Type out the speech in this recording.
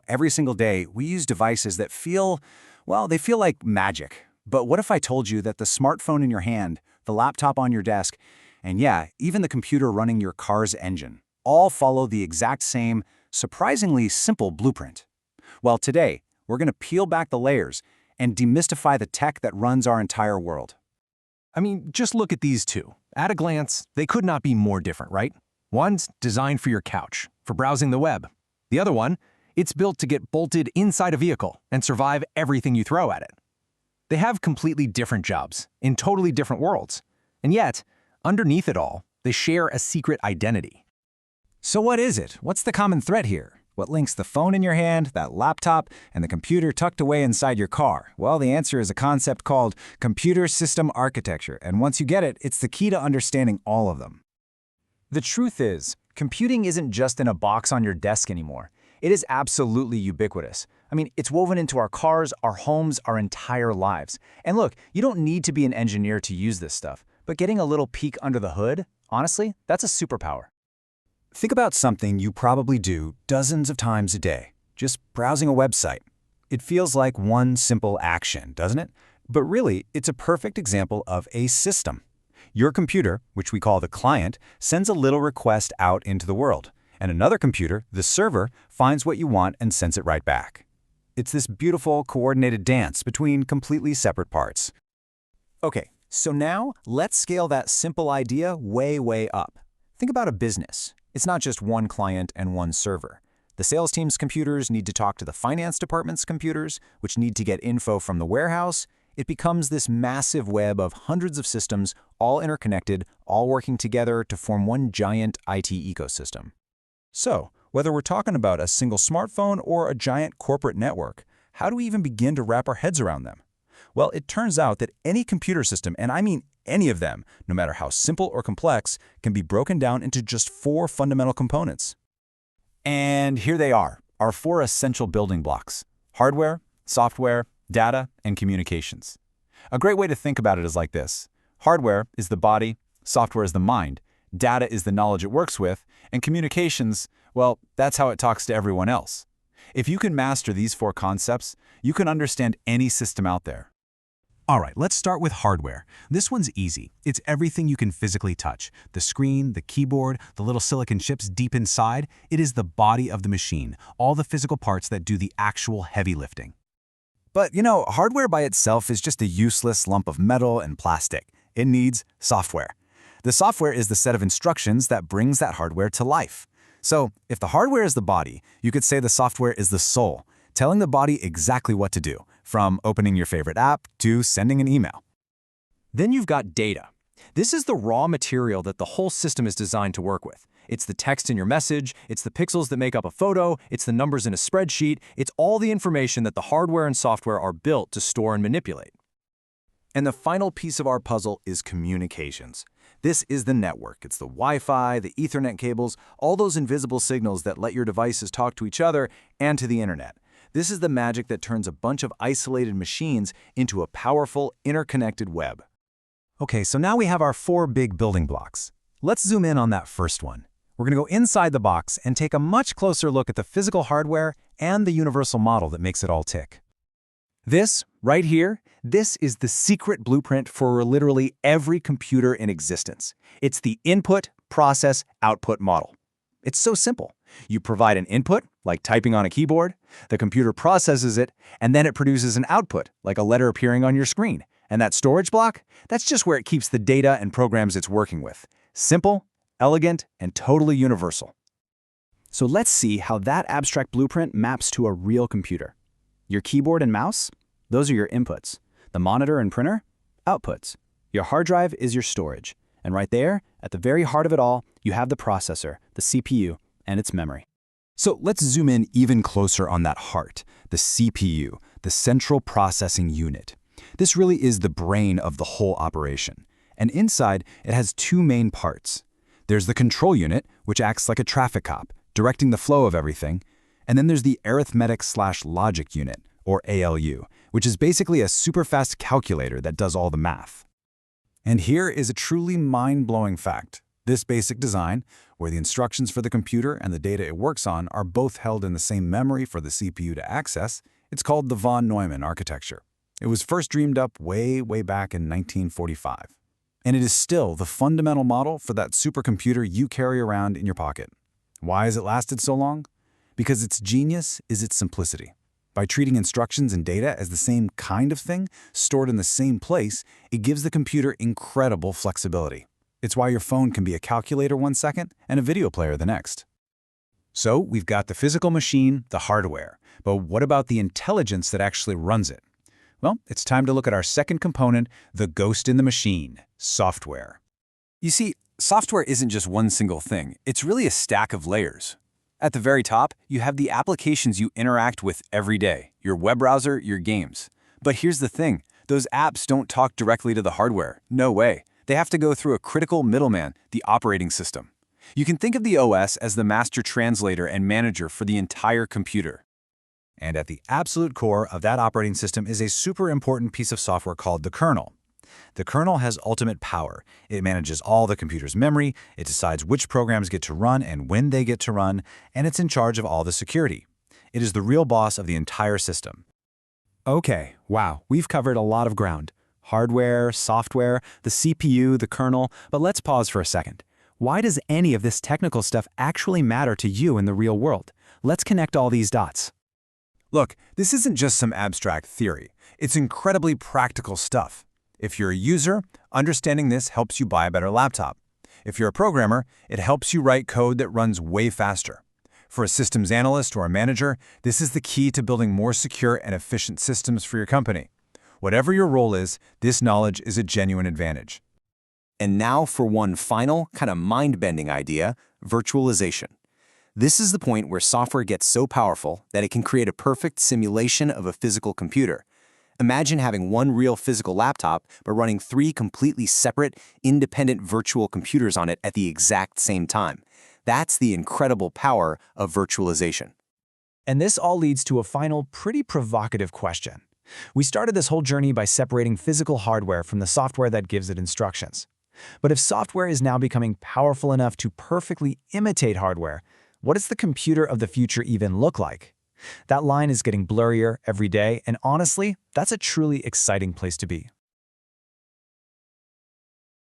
Every single day, we use devices that feel, well, they feel like magic. But what if I told you that the smartphone in your hand, the laptop on your desk, and yeah, even the computer running your car's engine, all follow the exact same, surprisingly simple blueprint? Well, today, we're going to peel back the layers and demystify the tech that runs our entire world. I mean, just look at these two. At a glance, they could not be more different, right? One's designed for your couch, for browsing the web. The other one, it's built to get bolted inside a vehicle and survive everything you throw at it. They have completely different jobs, in totally different worlds. And yet, underneath it all, they share a secret identity. So what is it? What's the common thread here? What links the phone in your hand, that laptop, and the computer tucked away inside your car? Well, the answer is a concept called computer system architecture, and once you get it, it's the key to understanding all of them. The truth is, computing isn't just in a box on your desk anymore. It is absolutely ubiquitous. I mean, it's woven into our cars, our homes, our entire lives. And look, you don't need to be an engineer to use this stuff, but getting a little peek under the hood, honestly, that's a superpower. Think about something you probably do dozens of times a day, just browsing a website. It feels like one simple action, doesn't it? But really, it's a perfect example of a system. Your computer, which we call the client, sends a little request out into the world, and another computer, the server, finds what you want and sends it right back. It's this beautiful, coordinated dance between completely separate parts. Okay, so now let's scale that simple idea way up. Think about a business. It's not just one client and one server. The sales team's computers need to talk to the finance department's computers, which need to get info from the warehouse. It becomes this massive web of hundreds of systems, all interconnected, all working together to form one giant IT ecosystem. So, whether we're talking about a single smartphone or a giant corporate network, how do we even begin to wrap our heads around them? Well, it turns out that any computer system, and I mean any of them, no matter how simple or complex, can be broken down into just 4 fundamental components. And here they are, our 4 essential building blocks: hardware, software, data, and communications. A great way to think about it is like this. Hardware is the body, software is the mind, data is the knowledge it works with, and communications, well, that's how it talks to everyone else. If you can master these 4 concepts, you can understand any system out there. All right, let's start with hardware. This one's easy. It's everything you can physically touch. The screen, the keyboard, the little silicon chips deep inside. It is the body of the machine, all the physical parts that do the actual heavy lifting. But, hardware by itself is just a useless lump of metal and plastic. It needs software. The software is the set of instructions that brings that hardware to life. So, if the hardware is the body, you could say the software is the soul, telling the body exactly what to do, from opening your favorite app to sending an email. Then you've got data. This is the raw material that the whole system is designed to work with. It's the text in your message, it's the pixels that make up a photo, it's the numbers in a spreadsheet, it's all the information that the hardware and software are built to store and manipulate. And the final piece of our puzzle is communications. This is the network. It's the Wi-Fi, the Ethernet cables, all those invisible signals that let your devices talk to each other and to the internet. This is the magic that turns a bunch of isolated machines into a powerful, interconnected web. Okay, so now we have our 4 big building blocks. Let's zoom in on that first one. We're going to go inside the box and take a much closer look at the physical hardware and the universal model that makes it all tick. This, right here, this is the secret blueprint for literally every computer in existence. It's the input, process, output model. It's so simple. You provide an input, like typing on a keyboard, the computer processes it, and then it produces an output, like a letter appearing on your screen. And that storage block, that's just where it keeps the data and programs it's working with. Simple, elegant, and totally universal. So let's see how that abstract blueprint maps to a real computer. Your keyboard and mouse, those are your inputs. The monitor and printer, outputs. Your hard drive is your storage. And right there, at the very heart of it all, you have the processor, the CPU, and its memory. So let's zoom in even closer on that heart, the CPU, the central processing unit. This really is the brain of the whole operation. And inside, it has 2 main parts. There's the control unit, which acts like a traffic cop, directing the flow of everything. And then there's the arithmetic/logic unit, or ALU, which is basically a super fast calculator that does all the math. And here is a truly mind-blowing fact. This basic design, where the instructions for the computer and the data it works on are both held in the same memory for the CPU to access, it's called the von Neumann architecture. It was first dreamed up way back in 1945. And it is still the fundamental model for that supercomputer you carry around in your pocket. Why has it lasted so long? Because its genius is its simplicity. By treating instructions and data as the same kind of thing, stored in the same place, it gives the computer incredible flexibility. It's why your phone can be a calculator one second and a video player the next. So we've got the physical machine, the hardware, but what about the intelligence that actually runs it? Well, it's time to look at our second component, the ghost in the machine, software. You see, software isn't just one single thing. It's really a stack of layers. At the very top, you have the applications you interact with every day, your web browser, your games. But here's the thing, those apps don't talk directly to the hardware. No way. They have to go through a critical middleman, the operating system. You can think of the OS as the master translator and manager for the entire computer. And at the absolute core of that operating system is a super important piece of software called the kernel. The kernel has ultimate power. It manages all the computer's memory, it decides which programs get to run and when they get to run, and it's in charge of all the security. It is the real boss of the entire system. Okay, wow, we've covered a lot of ground. Hardware, software, the CPU, the kernel, but let's pause for a second. Why does any of this technical stuff actually matter to you in the real world? Let's connect all these dots. Look, this isn't just some abstract theory. It's incredibly practical stuff. If you're a user, understanding this helps you buy a better laptop. If you're a programmer, it helps you write code that runs way faster. For a systems analyst or a manager, this is the key to building more secure and efficient systems for your company. Whatever your role is, this knowledge is a genuine advantage. And now for one final, kind of mind-bending idea, virtualization. This is the point where software gets so powerful that it can create a perfect simulation of a physical computer. Imagine having one real physical laptop, but running 3 completely separate, independent virtual computers on it at the exact same time. That's the incredible power of virtualization. And this all leads to a final, pretty provocative question. We started this whole journey by separating physical hardware from the software that gives it instructions. But if software is now becoming powerful enough to perfectly imitate hardware, what does the computer of the future even look like? That line is getting blurrier every day, and honestly, that's a truly exciting place to be.